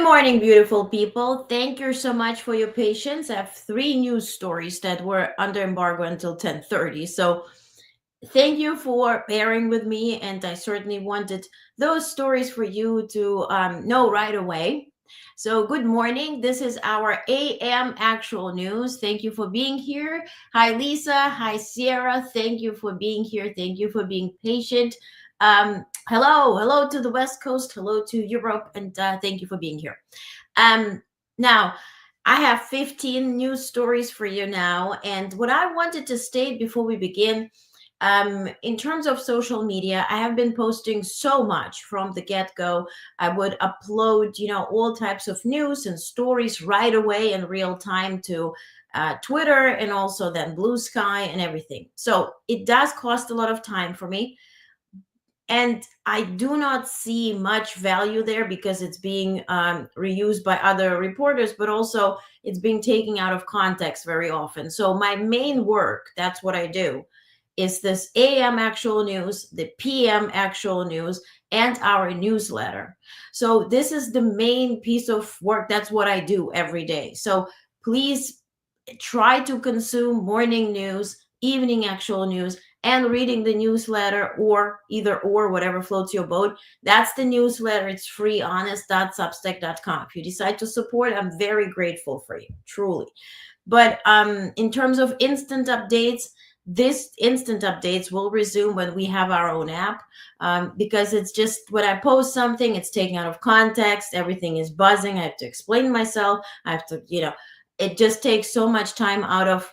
morning, beautiful people. Thank you so much for your patience. I have three news stories that were under embargo until 10:30. So thank you for bearing with me, and I certainly wanted those stories for you to know right away. So good morning. This is our AM actual news. Thank you for being here. Hi, Lisa. Hi, Sierra. Thank you for being here. Thank you for being patient. Hello to the West Coast. Hello to Europe, and thank you for being here. Um, Now, I have 15 news stories for you now. And what I wanted to state before we begin, in terms of social media, I have been posting so much from the get-go. I would upload, all types of news and stories right away in real time to Twitter and also then Blue Sky and everything. So it does cost a lot of time for me, and I do not see much value there because it's being reused by other reporters, but also it's being taken out of context very often. So my main work, that's what I do, is this AM actual news, the PM actual news, and our newsletter. So this is the main piece of work. That's what I do every day. So please try to consume morning news, evening actual news, and reading the newsletter, or either or, whatever floats your boat. That's the newsletter. It's free, honest.substack.com. If you decide to support, I'm very grateful for you, truly. But in terms of instant updates, this instant updates will resume when we have our own app, because it's just when I post something, it's taken out of context. Everything is buzzing. I have to explain myself. I have to, it just takes so much time out of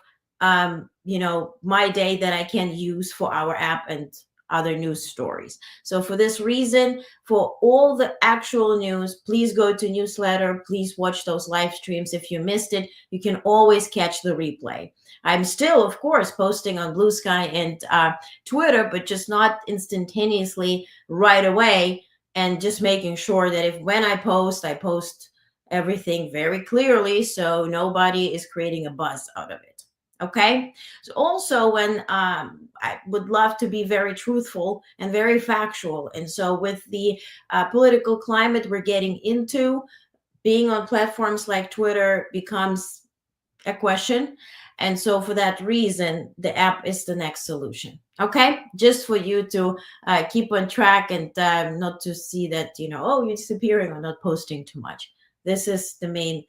my day that I can use for our app and other news stories. So for this reason, for all the actual news, please go to newsletter. Please watch those live streams. If you missed it, you can always catch the replay. I'm still, of course, posting on Blue Sky and Twitter, but just not instantaneously right away. And just making sure that if when I post everything very clearly, so nobody is creating a buzz out of it. Okay. So also, when I would love to be very truthful and very factual, and so with the political climate we're getting into, being on platforms like Twitter becomes a question. And so for that reason, the app is the next solution. Okay, just for you to keep on track, and not to see that, oh, you're disappearing or not posting too much. This is the main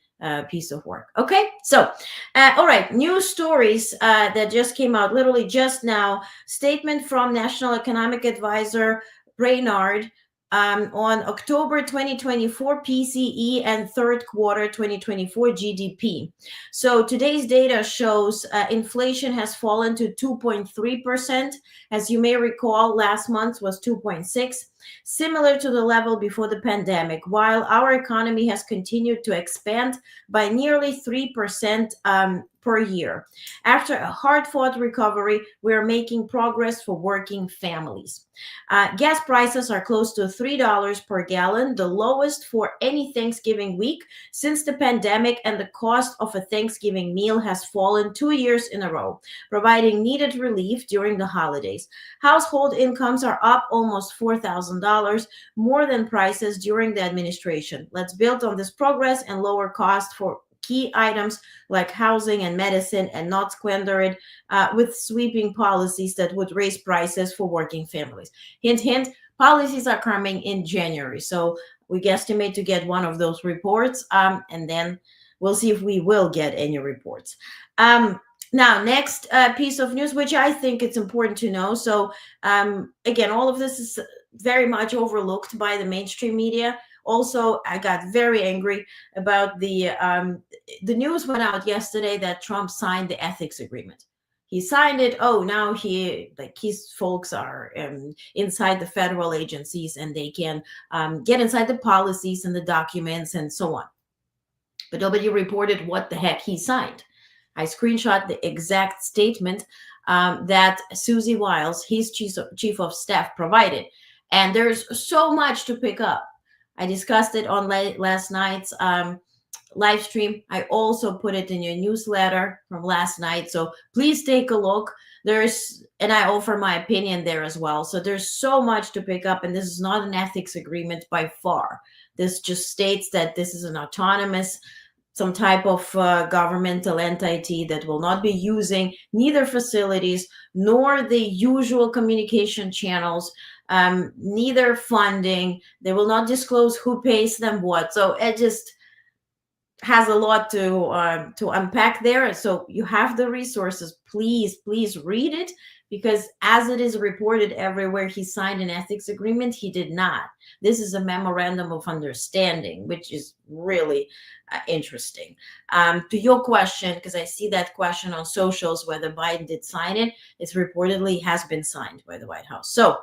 piece of work. Okay, so all right, news stories that just came out literally just now. Statement from National Economic Advisor Brainard on October 2024 PCE and third quarter 2024 GDP. So today's data shows inflation has fallen to 2.3%. As you may recall, last month was 2.6, similar to the level before the pandemic, while our economy has continued to expand by nearly 3% per year. After a hard-fought recovery, we are making progress for working families. Gas prices are close to $3 per gallon, the lowest for any Thanksgiving week since the pandemic, and the cost of a Thanksgiving meal has fallen 2 years in a row, providing needed relief during the holidays. Household incomes are up almost $4,000, more than prices during the administration. Let's build on this progress and lower costs for key items like housing and medicine, and not squander it with sweeping policies that would raise prices for working families. Hint, hint, policies are coming in January. So we guesstimate to get one of those reports, and then we'll see if we will get any reports. Now, next piece of news, which I think it's important to know. So again, all of this is very much overlooked by the mainstream media. Also, I got very angry about the news went out yesterday that Trump signed the ethics agreement. He signed it. Oh, now his folks are inside the federal agencies, and they can get inside the policies and the documents and so on. But nobody reported what the heck he signed. I screenshot the exact statement that Susie Wiles, his chief of staff, provided. And there's so much to pick up. I discussed it on last night's live stream. I also put it in your newsletter from last night. So please take a look. and I offer my opinion there as well. So there's so much to pick up, and this is not an ethics agreement by far. This just states that this is an autonomous, some type of governmental entity that will not be using neither facilities nor the usual communication channels, neither funding. They will not disclose who pays them what. So it just has a lot to unpack there. So you have the resources. Please read it, because as it is reported everywhere, he signed an ethics agreement. He did not. This is a memorandum of understanding, which is really interesting. To your question, because I see that question on socials whether Biden did sign it, it's reportedly has been signed by the White House. So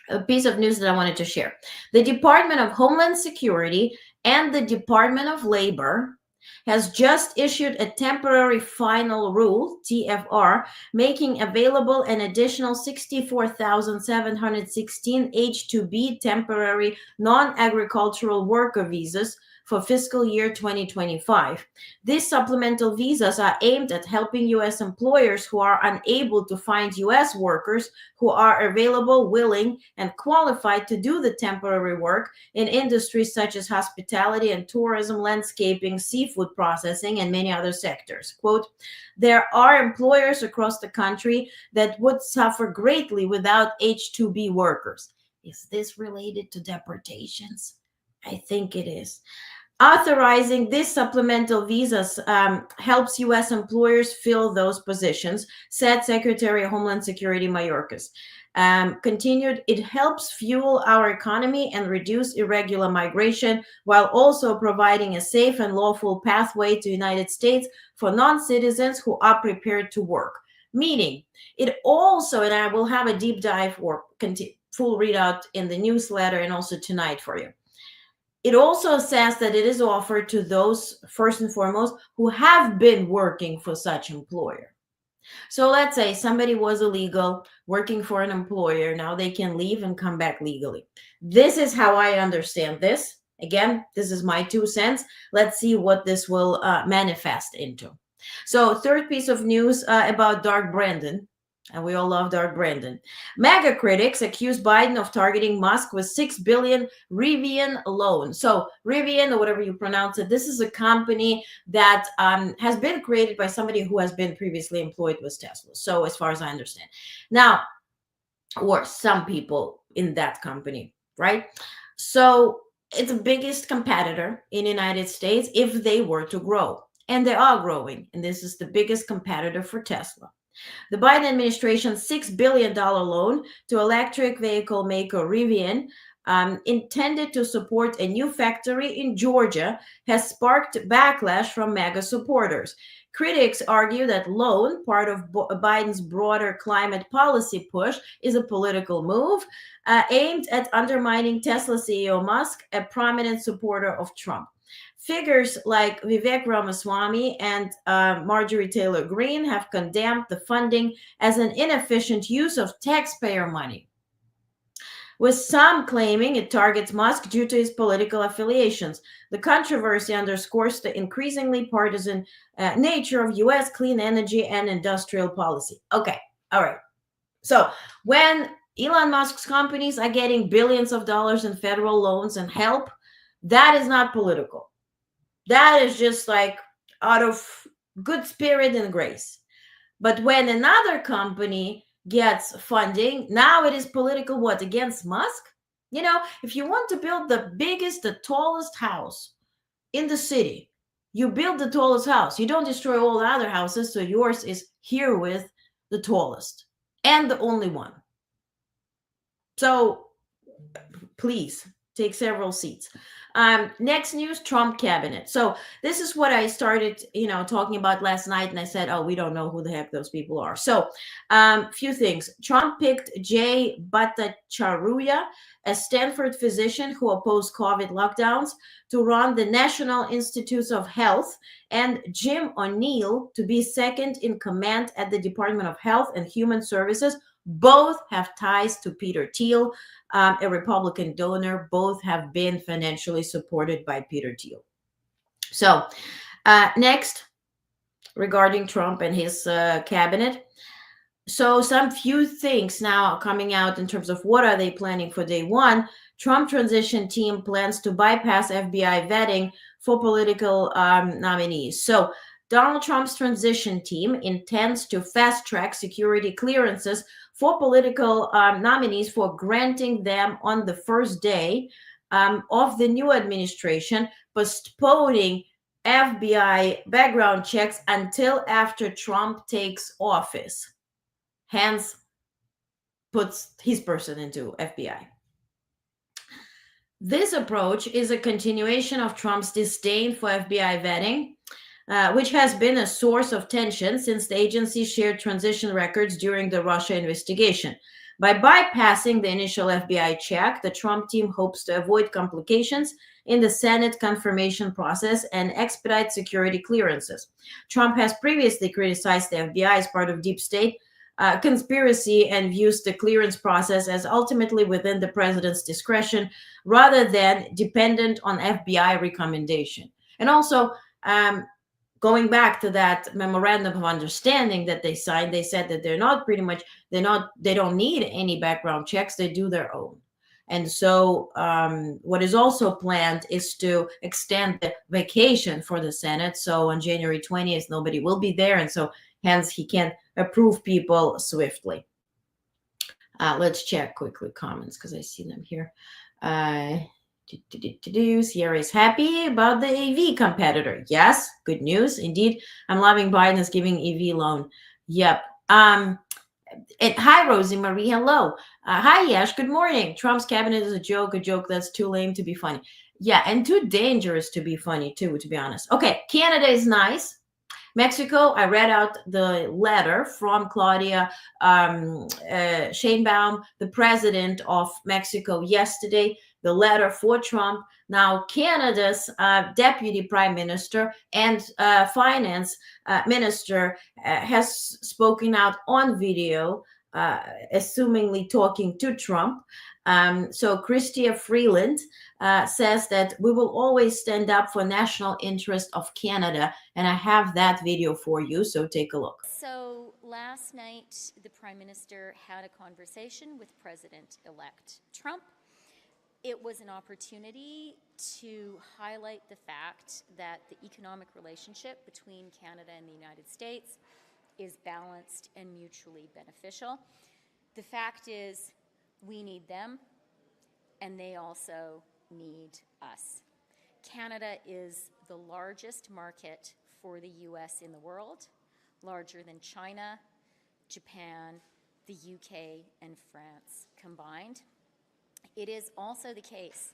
a piece of news that I wanted to share. The Department of Homeland Security and the Department of Labor has just issued a temporary final rule, TFR, making available an additional 64,716 H-2B temporary non-agricultural worker visas for fiscal year 2025. These supplemental visas are aimed at helping U.S. employers who are unable to find U.S. workers who are available, willing, and qualified to do the temporary work in industries such as hospitality and tourism, landscaping, seafood processing, and many other sectors. Quote, there are employers across the country that would suffer greatly without H-2B workers. Is this related to deportations? I think it is. Authorizing these supplemental visas helps U.S. employers fill those positions, said Secretary of Homeland Security Mayorkas. Continued, it helps fuel our economy and reduce irregular migration while also providing a safe and lawful pathway to the United States for non-citizens who are prepared to work. Meaning, it also, and I will have a deep dive or full readout in the newsletter and also tonight for you. It also says that it is offered to those, first and foremost, who have been working for such employer. So let's say somebody was illegal working for an employer. Now they can leave and come back legally. This is how I understand this. Again, this is my 2 cents. Let's see what this will manifest into. So third piece of news about Dark Brandon. And we all love Dark Brandon. MAGA critics accuse Biden of targeting Musk with $6 billion Rivian loan. So Rivian, or whatever you pronounce it, this is a company that has been created by somebody who has been previously employed with Tesla. So as far as I understand. Now, or some people in that company, right? So it's the biggest competitor in the United States if they were to grow. And they are growing. And this is the biggest competitor for Tesla. The Biden administration's $6 billion loan to electric vehicle maker Rivian, intended to support a new factory in Georgia, has sparked backlash from MAGA supporters. Critics argue that loan, part of Biden's broader climate policy push, is a political move aimed at undermining Tesla CEO Musk, a prominent supporter of Trump. Figures like Vivek Ramaswamy and Marjorie Taylor Greene have condemned the funding as an inefficient use of taxpayer money, with some claiming it targets Musk due to his political affiliations. The controversy underscores the increasingly partisan nature of U.S. clean energy and industrial policy. Okay, all right. So when Elon Musk's companies are getting billions of dollars in federal loans and help, that is not political. That is just like out of good spirit and grace. But when another company gets funding, now it is political. What, against Musk? You know, if you want to build the biggest, the tallest house in the city, you build the tallest house. You don't destroy all the other houses. So yours is herewith the tallest and the only one. So please take several seats. Next news, Trump cabinet. So this is what I started, talking about last night. And I said, oh, we don't know who the heck those people are. So few things. Trump picked Jay Bhattacharya, a Stanford physician who opposed COVID lockdowns, to run the National Institutes of Health, and Jim O'Neill to be second in command at the Department of Health and Human Services. Both have ties to Peter Thiel, a Republican donor. Both have been financially supported by Peter Thiel. So next, regarding Trump and his cabinet, So some few things now coming out in terms of what are they planning for day one. Trump transition team plans to bypass FBI vetting for political nominees. So Donald Trump's transition team intends to fast track security clearances for political nominees for granting them on the first day of the new administration, postponing FBI background checks until after Trump takes office. Hence, puts his person into FBI. This approach is a continuation of Trump's disdain for FBI vetting, which has been a source of tension since the agency shared transition records during the Russia investigation. By bypassing the initial FBI check, the Trump team hopes to avoid complications in the Senate confirmation process and expedite security clearances. Trump has previously criticized the FBI as part of deep state conspiracy and views the clearance process as ultimately within the president's discretion rather than dependent on FBI recommendation. And also, going back to that memorandum of understanding that they signed, they said that they don't need any background checks, they do their own. And so, what is also planned is to extend the vacation for the Senate. So on January 20th, nobody will be there. And so, hence, he can approve people swiftly. Let's check quickly comments because I see them here. Sierra is happy about the EV competitor. Yes, good news indeed. I'm loving Biden is giving EV loan. Yep. Hi, Rosie Marie. Hello. Hi, Yash. Good morning. Trump's cabinet is a joke that's too lame to be funny. Yeah, and too dangerous to be funny, too, to be honest. Okay, Canada is nice. Mexico, I read out the letter from Claudia Sheinbaum, the president of Mexico, yesterday, the letter for Trump. Now, Canada's deputy prime minister and finance minister has spoken out on video, assumingly talking to Trump. So Chrystia Freeland says that we will always stand up for national interest of Canada. And I have that video for you, so take a look. So last night, the Prime Minister had a conversation with President-elect Trump. It was an opportunity to highlight the fact that the economic relationship between Canada and the United States is balanced and mutually beneficial. The fact is, we need them, and they also need us. Canada is the largest market for the US in the world, larger than China, Japan, the UK, and France combined. It is also the case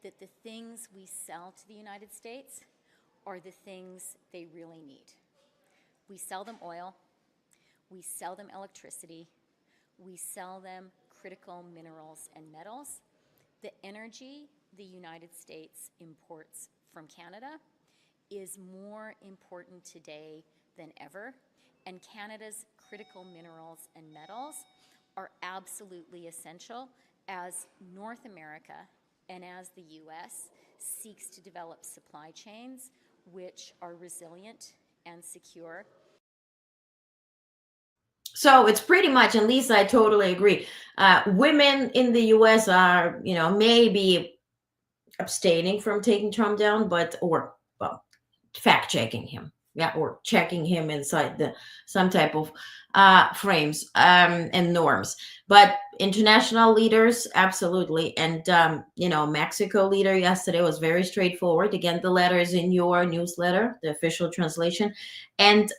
that the things we sell to the United States are the things they really need. We sell them oil, we sell them electricity, we sell them critical minerals and metals. The energy the United States imports from Canada is more important today than ever, and Canada's critical minerals and metals are absolutely essential as North America and as the US seeks to develop supply chains which are resilient and secure. So it's pretty much, and Lisa, I totally agree. Women in the US are, maybe abstaining from taking Trump down, or fact checking him. Yeah, or checking him inside some type of frames and norms. But international leaders, absolutely. And Mexico leader yesterday was very straightforward. Again, the letter is in your newsletter, the official translation, and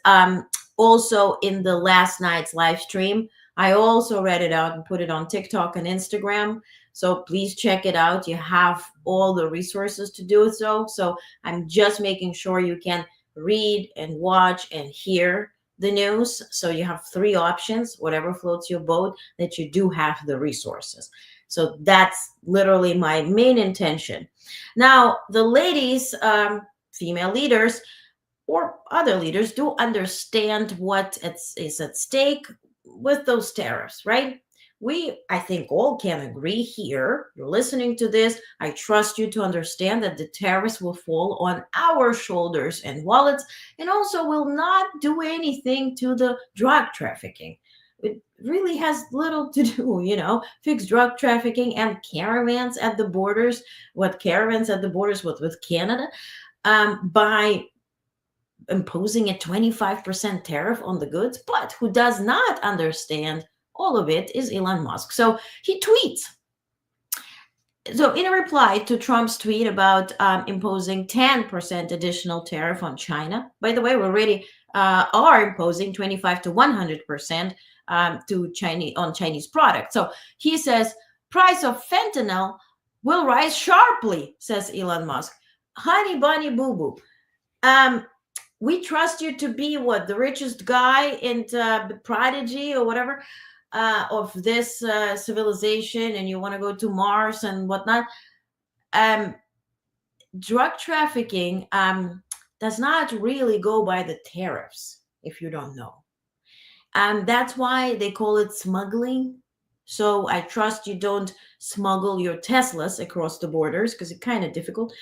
also in the last night's live stream. I also read it out and put it on TikTok and Instagram. So please check it out. You have all the resources to do so. So I'm just making sure you can read and watch and hear the news. So you have three options, whatever floats your boat, that you do have the resources. So that's literally my main intention. Now, the ladies, female leaders, or other leaders do understand what is at stake with those tariffs, right? I think, all can agree here. You're listening to this. I trust you to understand that the tariffs will fall on our shoulders and wallets, and also will not do anything to the drug trafficking. it really has little to do, fix drug trafficking and caravans at the borders. What caravans at the borders with Canada, by imposing a 25% tariff on the goods. But who does not understand all of it is Elon Musk. So he tweets. So in a reply to Trump's tweet about imposing 10% additional tariff on China, by the way, we already are imposing 25 to 100% to Chinese products. So he says price of fentanyl will rise sharply, says Elon Musk. Honey bunny boo boo. We trust you to be the richest guy in Prodigy or whatever of this civilization, and you want to go to Mars and whatnot. Drug trafficking does not really go by the tariffs, if you don't know. That's why they call it smuggling. So I trust you don't smuggle your Teslas across the borders, because it's kind of difficult.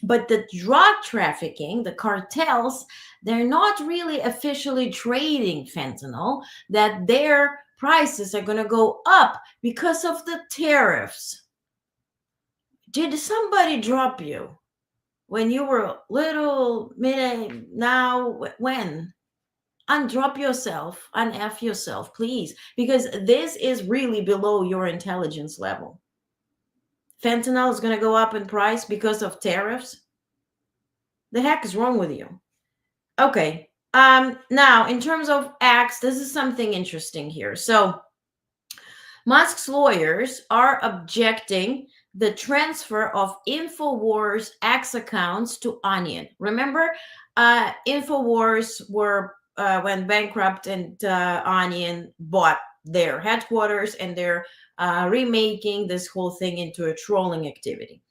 But the drug trafficking, the cartels, they're not really officially trading fentanyl, that their prices are going to go up because of the tariffs. Did somebody drop you when you were little, now, when? Undrop yourself, un-F yourself, please, because this is really below your intelligence level. Fentanyl is going to go up in price because of tariffs? The heck is wrong with you? Okay. Now, in terms of X, this is something interesting here. So, Musk's lawyers are objecting the transfer of InfoWars X accounts to Onion. Remember, InfoWars went bankrupt, and Onion bought their headquarters, and they're remaking this whole thing into a trolling activity.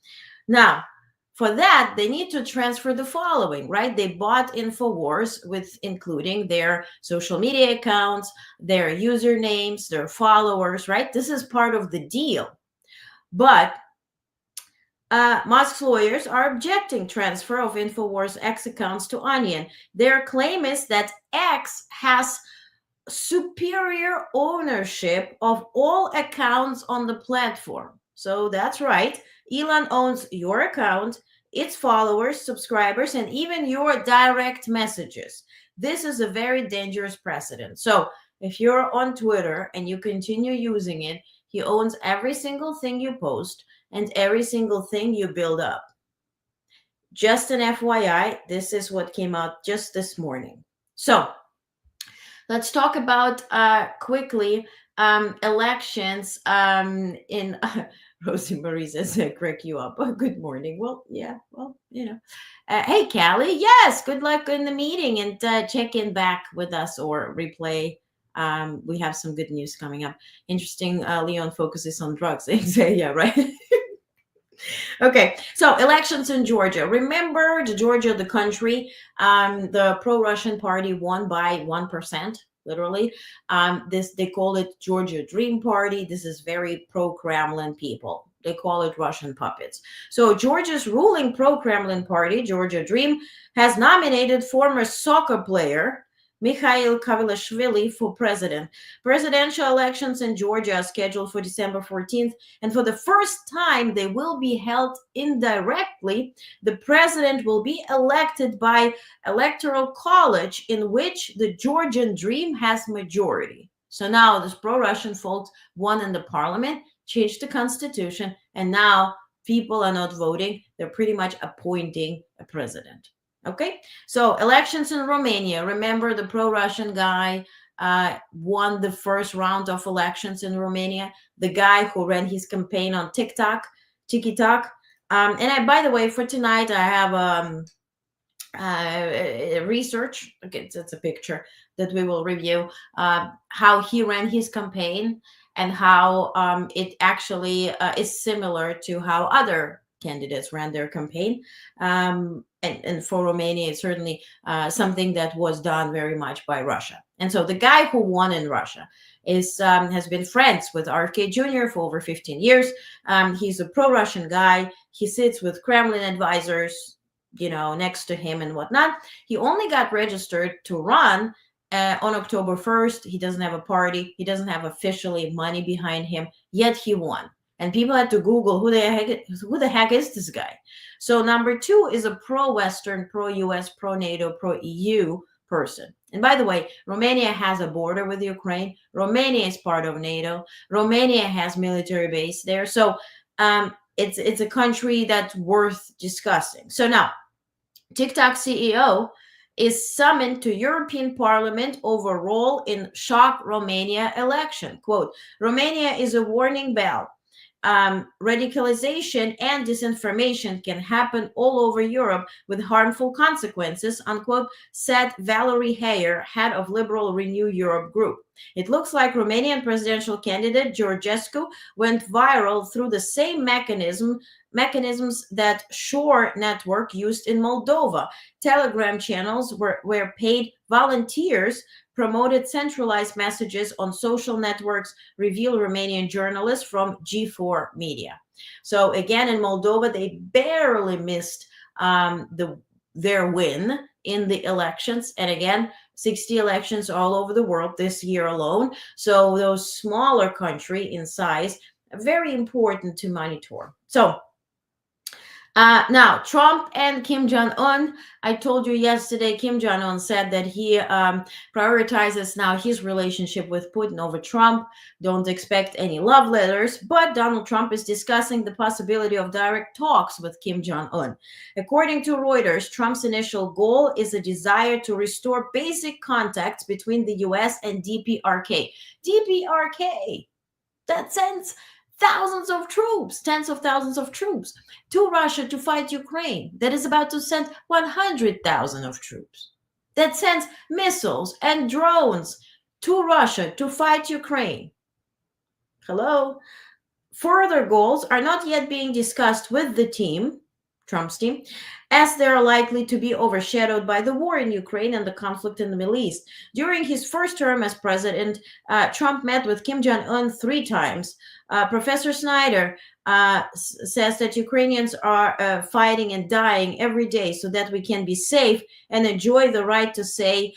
Now, for that, they need to transfer the following, right? They bought InfoWars including their social media accounts, their usernames, their followers, right? This is part of the deal. But Musk's lawyers are objecting transfer of InfoWars X accounts to Onion. Their claim is that X has superior ownership of all accounts on the platform. So that's right. Elon owns your account, its followers, subscribers, and even your direct messages. This is a very dangerous precedent. So if you're on Twitter and you continue using it, he owns every single thing you post and every single thing you build up. Just an FYI, this is what came out just this morning. So let's talk about quickly elections in Rosie Marie says, crack you up. Oh, good morning. Well, yeah, hey, Callie, yes, good luck in the meeting, and check in back with us or replay. We have some good news coming up. Interesting, Leon focuses on drugs. Yeah, right. Okay, so elections in Georgia. Remember Georgia, the country, the pro-Russian party won by 1%. Literally, they call it Georgia Dream Party. This is very pro-Kremlin people. They call it Russian puppets. So Georgia's ruling pro-Kremlin party, Georgia Dream, has nominated former soccer player Mikhail Kavilashvili for president. Presidential elections in Georgia are scheduled for December 14th, and for the first time, they will be held indirectly. The president will be elected by electoral college, in which the Georgian Dream has majority. So now this pro-Russian folks won in the parliament, changed the constitution, and now people are not voting. They're pretty much appointing a president. Okay, so elections in Romania. Remember, the pro-Russian guy won the first round of elections in Romania. The guy who ran his campaign on TikTok. And by the way, for tonight, I have research. Okay, it's a picture that we will review. How he ran his campaign and how it actually is similar to how other candidates ran their campaign. And for Romania, it's certainly something that was done very much by Russia. And so the guy who won in Russia has been friends with RFK Jr. for over 15 years. He's a pro-Russian guy. He sits with Kremlin advisors, next to him and whatnot. He only got registered to run on October 1st. He doesn't have a party. He doesn't have officially money behind him, yet he won. And people had to Google who the heck is this guy? So number 2 is a pro-Western, pro-US, pro-NATO, pro-EU person. And by the way, Romania has a border with Ukraine. Romania is part of NATO. Romania has military base there. So it's a country that's worth discussing. So now, TikTok CEO is summoned to European Parliament over role in shock Romania election. Quote, Romania is a warning bell. Radicalization and disinformation can happen all over Europe with harmful consequences, unquote, said Valerie Hayer, head of Liberal Renew Europe group. It looks like Romanian presidential candidate Georgescu went viral through the same mechanisms that Shore Network used in Moldova. Telegram channels where paid volunteers promoted centralized messages on social networks, reveal Romanian journalists from G4 Media. So again, in Moldova, they barely missed their win in the elections. And again, 60 elections all over the world this year alone. So those smaller country in size, very important to monitor. So now, Trump and Kim Jong-un, I told you yesterday, Kim Jong-un said that he prioritizes now his relationship with Putin over Trump. Don't expect any love letters, but Donald Trump is discussing the possibility of direct talks with Kim Jong-un. According to Reuters, Trump's initial goal is a desire to restore basic contacts between the US and DPRK. DPRK, that sends thousands of troops, tens of thousands of troops to Russia to fight Ukraine, that is about to send 100,000 of troops, that sends missiles and drones to Russia to fight Ukraine. Hello? Further goals are not yet being discussed with the team, Trump's team, as they are likely to be overshadowed by the war in Ukraine and the conflict in the Middle East. During his first term as president, Trump met with Kim Jong-un 3 times. Professor Snyder says that Ukrainians are fighting and dying every day so that we can be safe and enjoy the right to say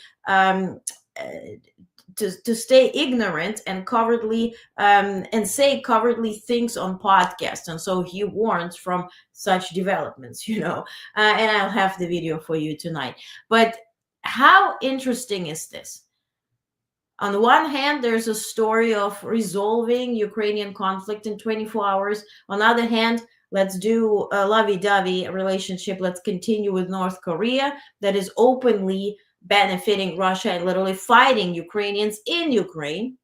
to stay ignorant and cowardly and say cowardly things on podcasts. And so he warns from such developments, and I'll have the video for you tonight. But how interesting is this? On the one hand, there's a story of resolving Ukrainian conflict in 24 hours. On the other hand, let's do a lovey-dovey relationship. Let's continue with North Korea that is openly benefiting Russia and literally fighting Ukrainians in Ukraine.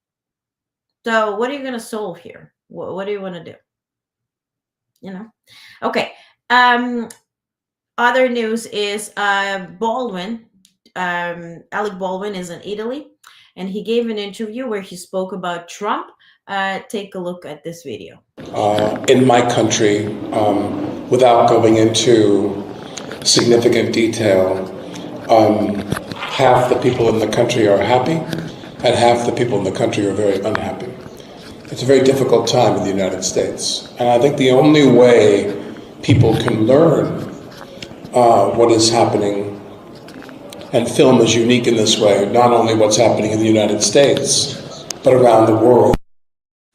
So what are you going to solve here? What do you want to do? Okay. Other news is Baldwin. Alec Baldwin is in Italy, and he gave an interview where he spoke about Trump. Take a look at this video. In my country, without going into significant detail, half the people in the country are happy, and half the people in the country are very unhappy. It's a very difficult time in the United States, and I think the only way people can learn what is happening, and film is unique in this way, not only what's happening in the United States, but around the world.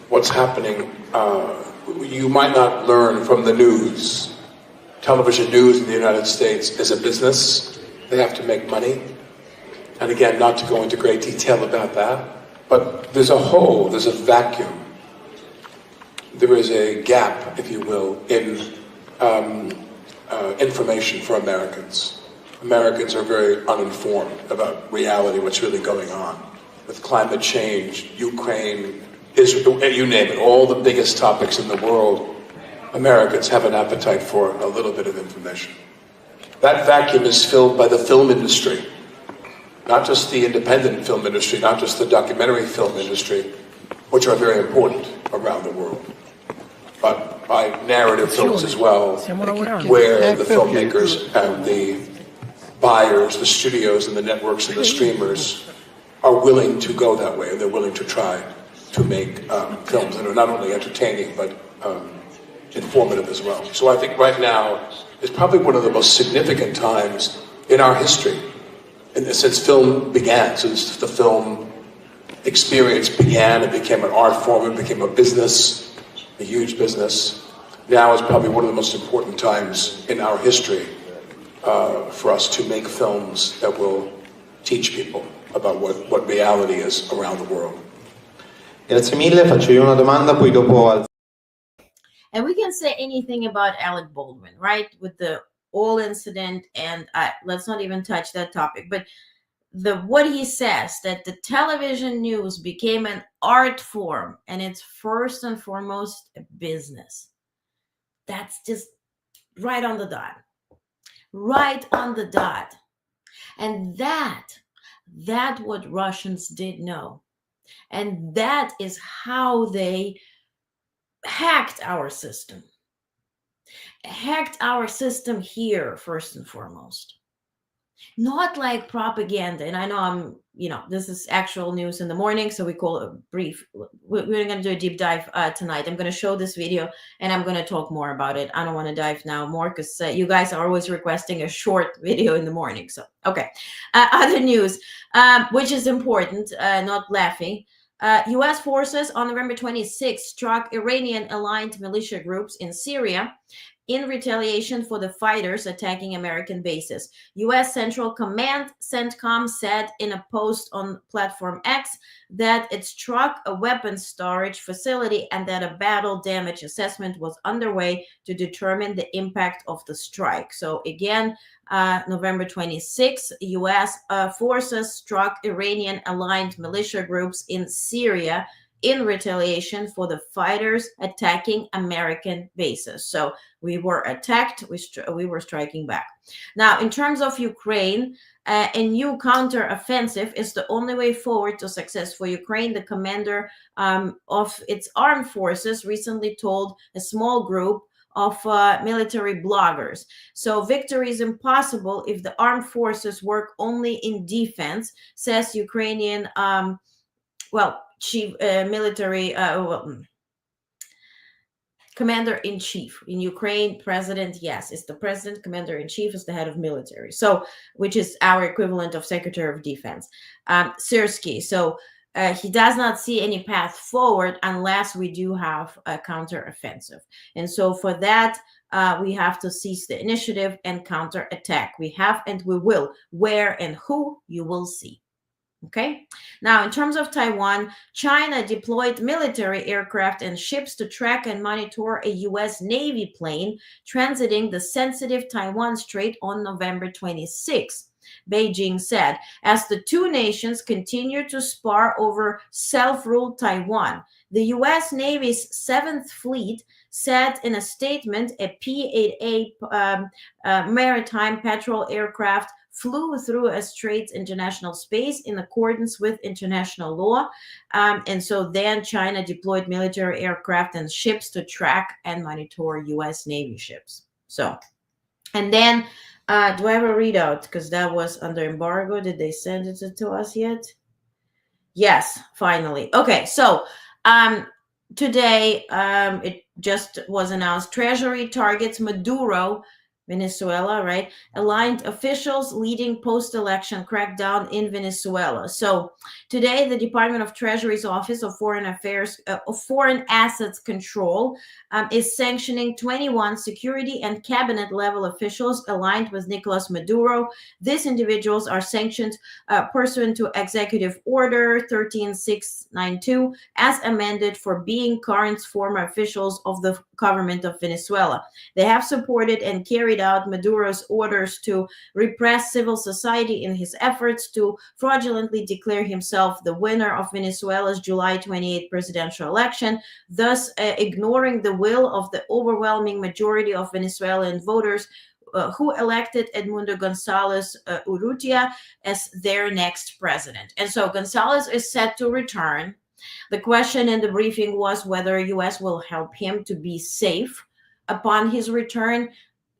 What's happening, you might not learn from the news. Television news in the United States is a business. They have to make money. And again, not to go into great detail about that, but there's a hole, there's a vacuum. There is a gap, if you will, in information for Americans. Americans are very uninformed about reality, what's really going on. With climate change, Ukraine, Israel, you name it, all the biggest topics in the world, Americans have an appetite for a little bit of information. That vacuum is filled by the film industry. Not just the independent film industry, not just the documentary film industry, which are very important around the world, but by narrative films as well, where the filmmakers and the buyers, the studios and the networks and the streamers are willing to go that way, and they're willing to try to make films that are not only entertaining, but informative as well. So I think right now is probably one of the most significant times in our history since film began, since the film experience began, it became an art form, it became a business, a huge business. Now is probably one of the most important times in our history for us to make films that will teach people about what reality is around the world. Grazie mille, faccio io una domanda, poi dopo... And we can say anything about Alec Baldwin, right? With the oil incident, and let's not even touch that topic. But what he says, that the television news became an art form and it's first and foremost a business. That's just right on the dot. Right on the dot. And that what Russians did know. And that is how they hacked our system. Hacked our system here, first and foremost. Not like propaganda. And I know this is actual news in the morning, so we call it a brief. We're going to do a deep dive tonight. I'm going to show this video and I'm going to talk more about it. I don't want to dive now more because you guys are always requesting a short video in the morning. So, okay. Other news, which is important, not laughing. U.S. forces on November 26 struck Iranian-aligned militia groups in Syria in retaliation for the fighters attacking American bases. U.S. Central Command, CENTCOM, said in a post on Platform X that it struck a weapons storage facility and that a battle damage assessment was underway to determine the impact of the strike. So again, November 26, U.S. Forces struck Iranian-aligned militia groups in Syria in retaliation for the fighters attacking American bases. So we were attacked, we were striking back. Now, in terms of Ukraine, a new counter-offensive is the only way forward to success for Ukraine. The commander of its armed forces recently told a small group of military bloggers. So victory is impossible if the armed forces work only in defense, says Ukrainian, chief military commander-in-chief in Ukraine. President, yes, is the president. Commander-in-chief is the head of military. So, which is our equivalent of Secretary of Defense, Syrskyi. So he does not see any path forward unless we do have a counter-offensive. And so for that, we have to seize the initiative and counter-attack. We have and we will. Where and who, you will see. Okay. Now, in terms of Taiwan, China deployed military aircraft and ships to track and monitor a U.S. Navy plane transiting the sensitive Taiwan Strait on November 26. Beijing said, as the two nations continue to spar over self-ruled Taiwan. The U.S. Navy's 7th Fleet said in a statement a P-8A maritime patrol aircraft flew through a strait's international space in accordance with international law. And so then China deployed military aircraft and ships to track and monitor U.S. Navy ships. So, and then do I have a readout? Because that was under embargo. Did they send it to us yet? Yes, finally. Okay, so today it just was announced Treasury targets Maduro, Venezuela, right? Aligned officials leading post-election crackdown in Venezuela. So today, the Department of Treasury's Office of Foreign Affairs, Foreign Assets Control is sanctioning 21 security and cabinet level officials aligned with Nicolas Maduro. These individuals are sanctioned pursuant to Executive Order 13692 as amended for being current former officials of the government of Venezuela. They have supported and carried out Maduro's orders to repress civil society in his efforts to fraudulently declare himself the winner of Venezuela's July 28 presidential election, thus ignoring the will of the overwhelming majority of Venezuelan voters who elected Edmundo Gonzalez Urrutia as their next president. And so Gonzalez is set to return. The question in the briefing was whether U.S. will help him to be safe upon his return.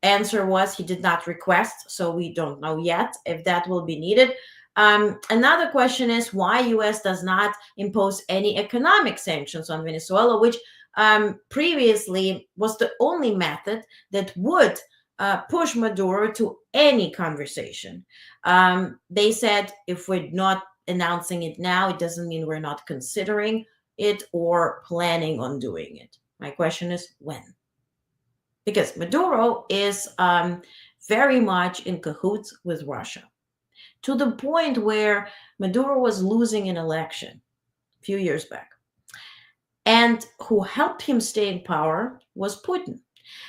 Answer was he did not request, so we don't know yet if that will be needed. Another question is why U.S. does not impose any economic sanctions on Venezuela, which previously was the only method that would push Maduro to any conversation. They said if we're not announcing it now, it doesn't mean we're not considering it or planning on doing it. My question is when? Because Maduro is very much in cahoots with Russia, to the point where Maduro was losing an election a few years back. And who helped him stay in power was Putin.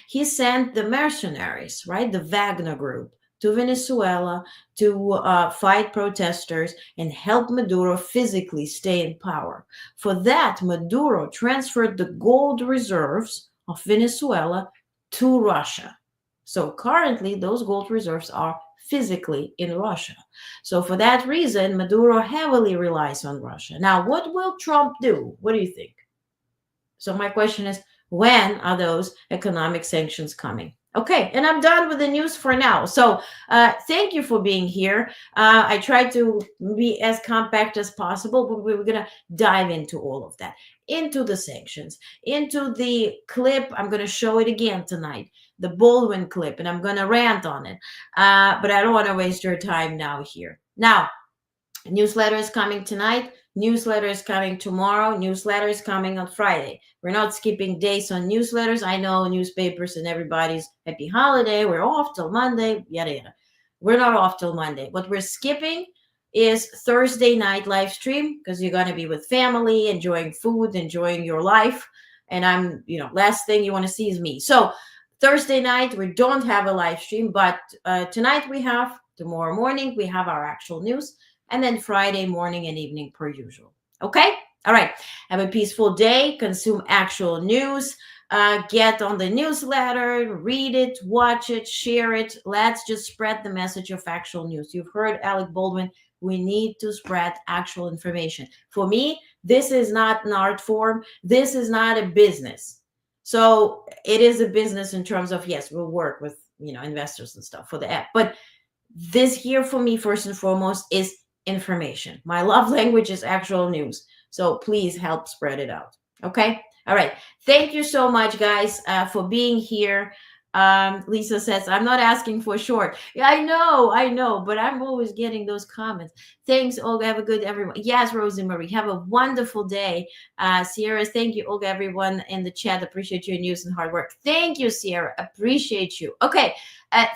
He sent the mercenaries, right, the Wagner group, to Venezuela to fight protesters and help Maduro physically stay in power. For that, Maduro transferred the gold reserves of Venezuela to Russia. So currently, those gold reserves are physically in Russia. So for that reason, Maduro heavily relies on Russia. Now, what will Trump do? What do you think? So my question is, when are those economic sanctions coming? Okay, and I'm done with the news for now. So thank you for being here. I tried to be as compact as possible, but we're going to dive into all of that, into the sanctions, into the clip. I'm going to show it again tonight, the Baldwin clip, and I'm going to rant on it. But I don't want to waste your time now here. Now, newsletter is coming tonight. Newsletter is coming tomorrow. Newsletter is coming on Friday. We're not skipping days on newsletters. I know newspapers and everybody's happy holiday. We're off till Monday, yada, yada. We're not off till Monday. What we're skipping is Thursday night live stream, because you're going to be with family, enjoying food, enjoying your life. And last thing you want to see is me. So Thursday night, we don't have a live stream, but tonight we have, tomorrow morning, we have our actual news. And then Friday morning and evening per usual. Okay? All right. Have a peaceful day. Consume actual news. Get on the newsletter. Read it. Watch it. Share it. Let's just spread the message of actual news. You've heard Alec Baldwin. We need to spread actual information. For me, this is not an art form. This is not a business. So it is a business in terms of, yes, we'll work with investors and stuff for the app. But this here for me, first and foremost, is information. My love language is actual news. So please help spread it out. Okay? All right. Thank you so much, guys, for being here. Lisa says, I'm not asking for short. Yeah, I know, but I'm always getting those comments. Thanks, Olga. Have a good everyone. Yes, Rosemary, have a wonderful day. Sierra, thank you, Olga, everyone in the chat. Appreciate your news and hard work. Thank you, Sierra. Appreciate you. Okay.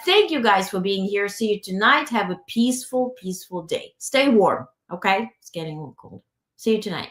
Thank you guys for being here. See you tonight. Have a peaceful, peaceful day. Stay warm. Okay. It's getting a little cold. See you tonight.